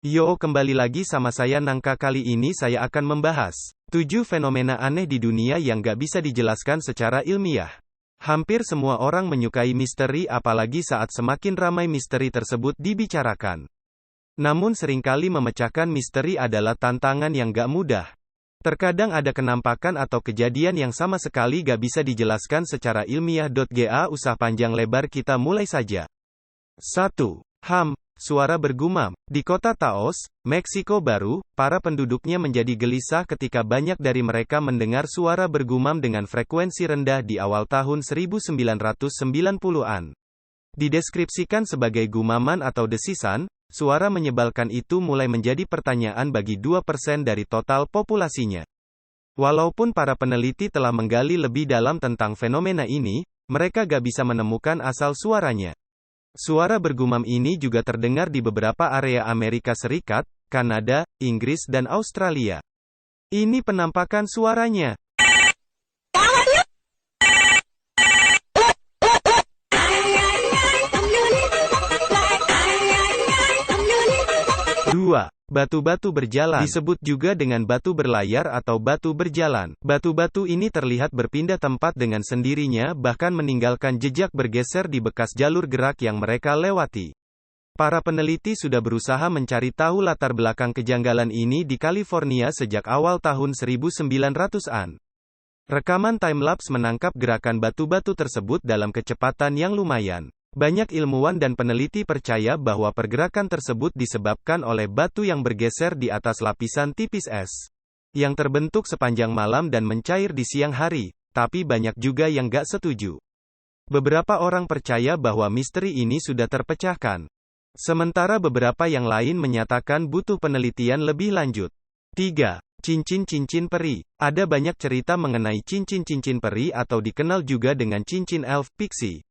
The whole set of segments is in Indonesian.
Yo, kembali lagi sama saya Nangka. Kali ini saya akan membahas 7 fenomena aneh di dunia yang gak bisa dijelaskan secara ilmiah. Hampir semua orang menyukai misteri, apalagi saat semakin ramai misteri tersebut dibicarakan. Namun seringkali memecahkan misteri adalah tantangan yang gak mudah. Terkadang ada kenampakan atau kejadian yang sama sekali gak bisa dijelaskan secara ilmiah. Gak usah panjang lebar, kita mulai saja. 1. Suara bergumam. Di kota Taos, Meksiko Baru, para penduduknya menjadi gelisah ketika banyak dari mereka mendengar suara bergumam dengan frekuensi rendah di awal tahun 1990-an. Dideskripsikan sebagai gumaman atau desisan, suara menyebalkan itu mulai menjadi pertanyaan bagi 2% dari total populasinya. Walaupun para peneliti telah menggali lebih dalam tentang fenomena ini, mereka gak bisa menemukan asal suaranya. Suara bergumam ini juga terdengar di beberapa area Amerika Serikat, Kanada, Inggris dan Australia. Ini penampakan suaranya. 2. Batu-batu berjalan. Disebut juga dengan batu berlayar atau batu berjalan. Batu-batu ini terlihat berpindah tempat dengan sendirinya, bahkan meninggalkan jejak bergeser di bekas jalur gerak yang mereka lewati. Para peneliti sudah berusaha mencari tahu latar belakang kejanggalan ini di California sejak awal tahun 1900-an. Rekaman time-lapse menangkap gerakan batu-batu tersebut dalam kecepatan yang lumayan. Banyak ilmuwan dan peneliti percaya bahwa pergerakan tersebut disebabkan oleh batu yang bergeser di atas lapisan tipis es, yang terbentuk sepanjang malam dan mencair di siang hari, tapi banyak juga yang gak setuju. Beberapa orang percaya bahwa misteri ini sudah terpecahkan. Sementara beberapa yang lain menyatakan butuh penelitian lebih lanjut. 3. Cincin-cincin peri. Ada banyak cerita mengenai cincin-cincin peri atau dikenal juga dengan cincin elf pixie.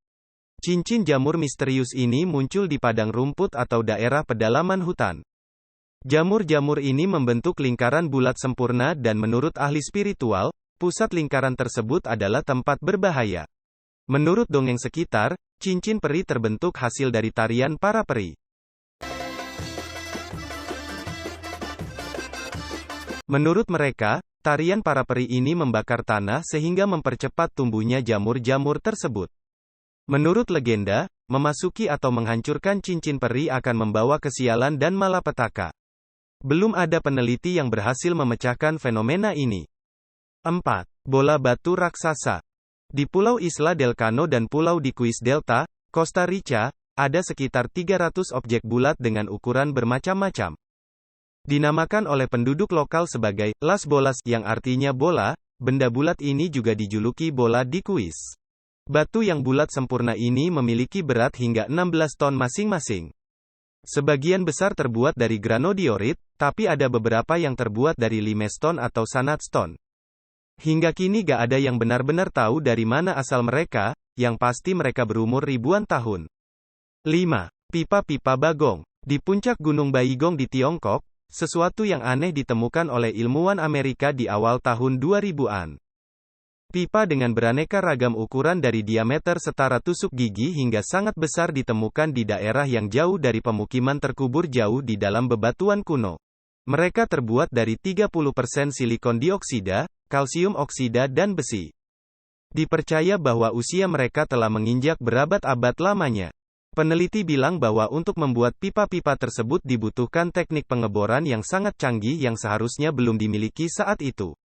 Cincin jamur misterius ini muncul di padang rumput atau daerah pedalaman hutan. Jamur-jamur ini membentuk lingkaran bulat sempurna dan menurut ahli spiritual, pusat lingkaran tersebut adalah tempat berbahaya. Menurut dongeng sekitar, cincin peri terbentuk hasil dari tarian para peri. Menurut mereka, tarian para peri ini membakar tanah sehingga mempercepat tumbuhnya jamur-jamur tersebut. Menurut legenda, memasuki atau menghancurkan cincin peri akan membawa kesialan dan malapetaka. Belum ada peneliti yang berhasil memecahkan fenomena ini. 4. Bola batu raksasa. Di Pulau Isla del Cano dan Pulau Diquis Delta, Costa Rica, ada sekitar 300 objek bulat dengan ukuran bermacam-macam. Dinamakan oleh penduduk lokal sebagai Las Bolas, yang artinya bola, benda bulat ini juga dijuluki bola Diquis. Batu yang bulat sempurna ini memiliki berat hingga 16 ton masing-masing. Sebagian besar terbuat dari granodiorit, tapi ada beberapa yang terbuat dari limestone atau sandstone. Hingga kini gak ada yang benar-benar tahu dari mana asal mereka, yang pasti mereka berumur ribuan tahun. 5. Pipa-pipa bagong. Di puncak Gunung Baigong di Tiongkok, sesuatu yang aneh ditemukan oleh ilmuwan Amerika di awal tahun 2000-an. Pipa dengan beraneka ragam ukuran dari diameter setara tusuk gigi hingga sangat besar ditemukan di daerah yang jauh dari pemukiman terkubur jauh di dalam bebatuan kuno. Mereka terbuat dari 30% silikon dioksida, kalsium oksida dan besi. Dipercaya bahwa usia mereka telah menginjak berabad-abad lamanya. Peneliti bilang bahwa untuk membuat pipa-pipa tersebut dibutuhkan teknik pengeboran yang sangat canggih yang seharusnya belum dimiliki saat itu.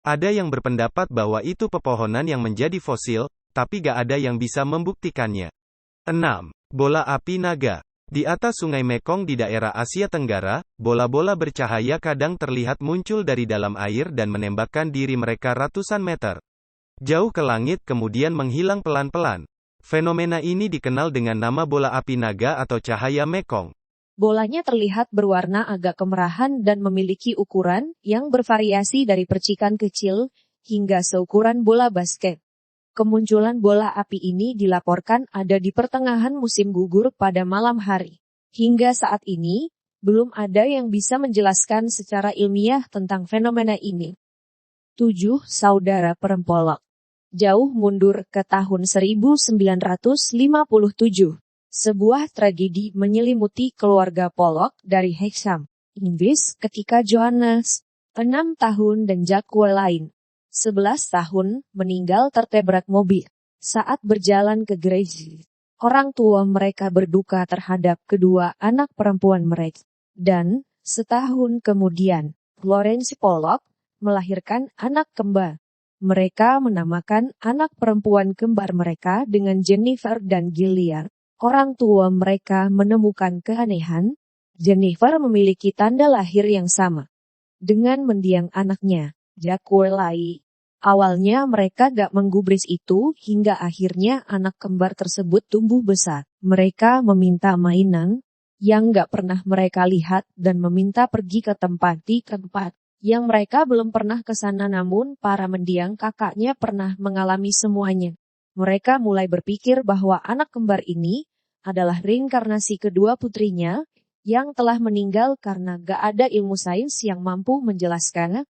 Ada yang berpendapat bahwa itu pepohonan yang menjadi fosil, tapi gak ada yang bisa membuktikannya. 6. Bola api naga. Di atas Sungai Mekong di daerah Asia Tenggara, bola-bola bercahaya kadang terlihat muncul dari dalam air dan menembakkan diri mereka ratusan meter jauh ke langit kemudian menghilang pelan-pelan. Fenomena ini dikenal dengan nama bola api naga atau cahaya Mekong. Bolanya terlihat berwarna agak kemerahan dan memiliki ukuran yang bervariasi dari percikan kecil hingga seukuran bola basket. Kemunculan bola api ini dilaporkan ada di pertengahan musim gugur pada malam hari. Hingga saat ini, belum ada yang bisa menjelaskan secara ilmiah tentang fenomena ini. 7. Saudara Perempolok. Jauh mundur ke tahun 1957. Sebuah tragedi menyelimuti keluarga Pollock dari Hexham, Inggris ketika Johannes, 6 tahun dan Jacques lain, 11 tahun, meninggal tertabrak mobil saat berjalan ke gereja. Orang tua mereka berduka terhadap kedua anak perempuan mereka. Dan, setahun kemudian, Florence Pollock melahirkan anak kembar. Mereka menamakan anak perempuan kembar mereka dengan Jennifer dan Gilliard. Orang tua mereka menemukan keanehan. Jennifer memiliki tanda lahir yang sama dengan mendiang anaknya, Jacques Lai. Awalnya mereka gak menggubris itu hingga akhirnya anak kembar tersebut tumbuh besar. Mereka meminta mainan yang gak pernah mereka lihat dan meminta pergi ke tempat yang mereka belum pernah ke sana, namun para mendiang kakaknya pernah mengalami semuanya. Mereka mulai berpikir bahwa anak kembar ini adalah reinkarnasi kedua putrinya yang telah meninggal karena gak ada ilmu sains yang mampu menjelaskan